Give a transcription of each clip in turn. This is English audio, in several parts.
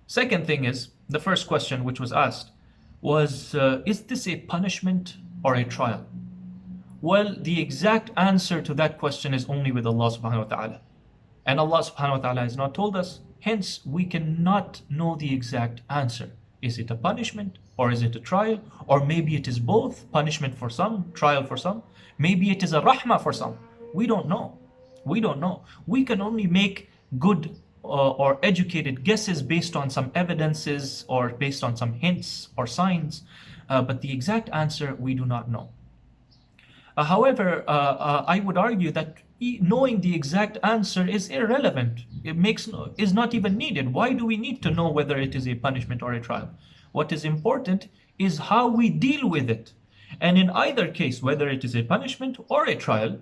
Second thing is, the first question which was asked was, is this a punishment or a trial? Well, the exact answer to that question is only with Allah subhanahu wa ta'ala. And Allah subhanahu wa ta'ala has not told us, hence we cannot know the exact answer. Is it a punishment or is it a trial? Or maybe it is both, punishment for some, trial for some. Maybe it is a rahmah for some. We don't know. We don't know. We can only make good or educated guesses based on some evidences or based on some hints or signs. But the exact answer we do not know. However, I would argue that knowing the exact answer is irrelevant. Is not even needed. Why do we need to know whether it is a punishment or a trial? What is important is how we deal with it. And in either case, whether it is a punishment or a trial,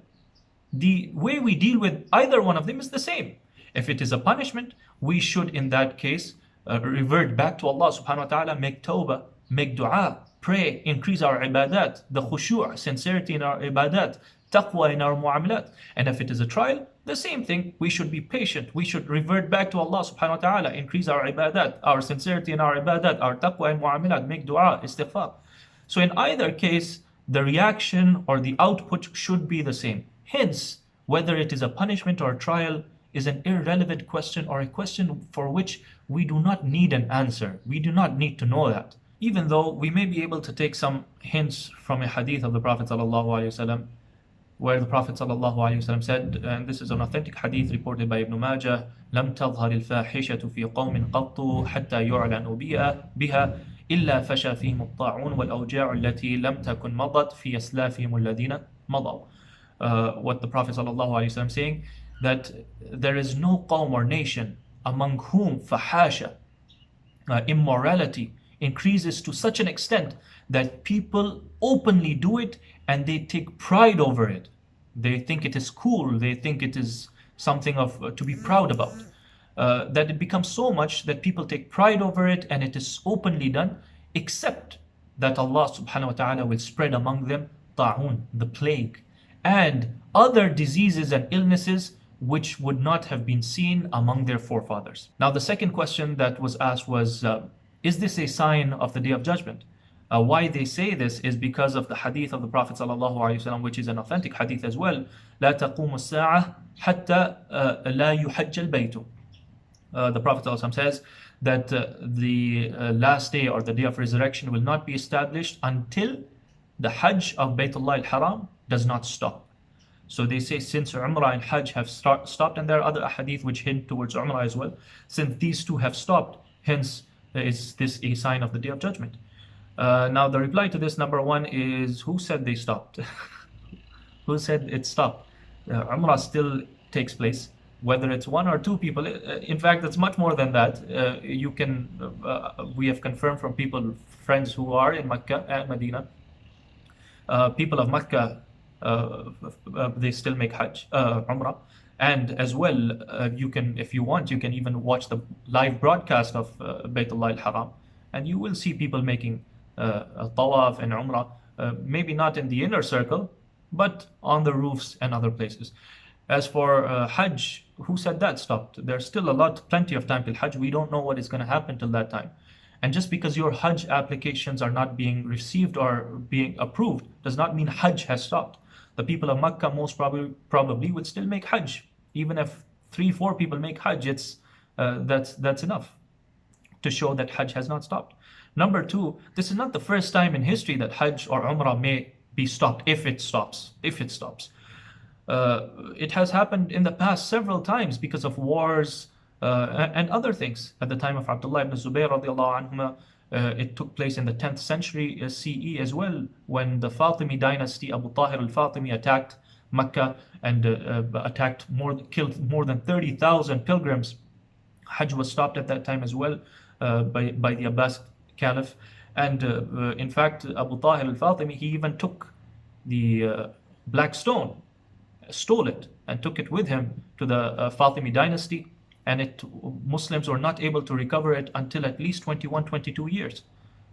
the way we deal with either one of them is the same. If it is a punishment, we should in that case revert back to Allah subhanahu wa ta'ala, make tawbah, make dua, pray, increase our ibadat, the khushu', sincerity in our ibadat, taqwa in our mu'amalat. And if it is a trial, the same thing, we should be patient. We should revert back to Allah subhanahu wa ta'ala, increase our ibadat, our sincerity in our ibadat, our taqwa and mu'amalat, make dua, istighfar. So in either case, the reaction or the output should be the same. Hence, whether it is a punishment or a trial is an irrelevant question or a question for which we do not need an answer. We do not need to know that. Even though we may be able to take some hints from a hadith of the Prophet ﷺ, where the Prophet ﷺ said, and this is an authentic hadith reported by Ibn Majah, لم تظهر الفاحشة في قوم قط حتى يعلن بها إلا فشى فيهم الطاعون والأوجاع التي لم تكن مضت في أسلافهم الذين مضوا. What the Prophet ﷺ saying, that there is no qawm or nation among whom fahasha, immorality, increases to such an extent that people openly do it and they take pride over it. They think it is cool, they think it is something of to be proud about. That it becomes so much that people take pride over it and it is openly done, except that Allah subhanahu wa ta'ala will spread among them ta'un, the plague, and other diseases and illnesses which would not have been seen among their forefathers. Now the second question that was asked was, is this a sign of the Day of Judgment? Why they say this is because of the hadith of the Prophet ﷺ, which is an authentic hadith as well. لا تقوم الساعة حتى لا يحج البيت. The Prophet ﷺ says that the last day or the day of resurrection will not be established until the Hajj of Baytullah al-Haram does not stop. So they say since Umrah and Hajj have stopped, and there are other hadith which hint towards Umrah as well, since these two have stopped, hence is this a sign of the Day of Judgment? Now the reply to this, number one, is who said they stopped? Who said it stopped? Umrah still takes place, whether it's one or two people. In fact, it's much more than that. We have confirmed from people, friends who are in Mecca and Medina, people of Mecca, they still make Hajj, Umrah. And as well, you can, if you want, you can even watch the live broadcast of Baytullah al-Haram, and you will see people making a tawaf and Umrah, maybe not in the inner circle, but on the roofs and other places. As for Hajj, who said that stopped? There's still plenty of time till Hajj. We don't know what is going to happen till that time. And just because your Hajj applications are not being received or being approved does not mean Hajj has stopped. The people of Makkah most probably would still make Hajj. Even if 3-4 people make Hajj, that's enough to show that Hajj has not stopped. Number two, this is not the first time in history that Hajj or Umrah may be stopped, if it stops. It has happened in the past several times because of wars and other things. At the time of Abdullah ibn Zubayr radiallahu anhuma, it took place in the 10th century CE as well, when the Fatimi dynasty, Abu Tahir al-Fatimi, attacked Mecca and killed more than 30,000 pilgrims. Hajj was stopped at that time as well by the Abbas Caliph. And in fact, Abu Tahir al-Fatimi, he even took the black stone, stole it, and took it with him to the Fatimi dynasty. And Muslims were not able to recover it until at least 21, 22 years.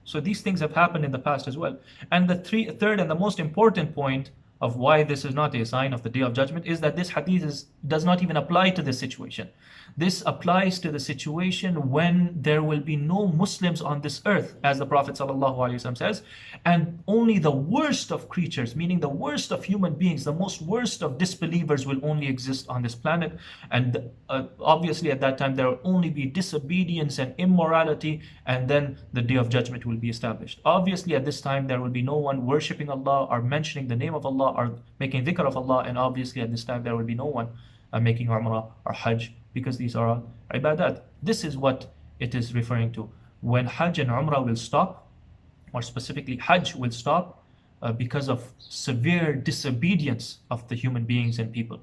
So these things have happened in the past as well. And the third and the most important point of why this is not a sign of the Day of Judgment is that this hadith does not even apply to this situation. This applies to the situation when there will be no Muslims on this earth, as the Prophet ﷺ says, and only the worst of creatures, meaning the worst of human beings, the most worst of disbelievers will only exist on this planet. And obviously at that time there will only be disobedience and immorality, and then the Day of Judgment will be established. Obviously at this time there will be no one worshipping Allah or mentioning the name of Allah or making dhikr of Allah, and obviously at this time there will be no one making Umrah or Hajj, because these are all ibadat. This is what it is referring to. When Hajj and Umrah will stop, or specifically Hajj will stop because of severe disobedience of the human beings and people.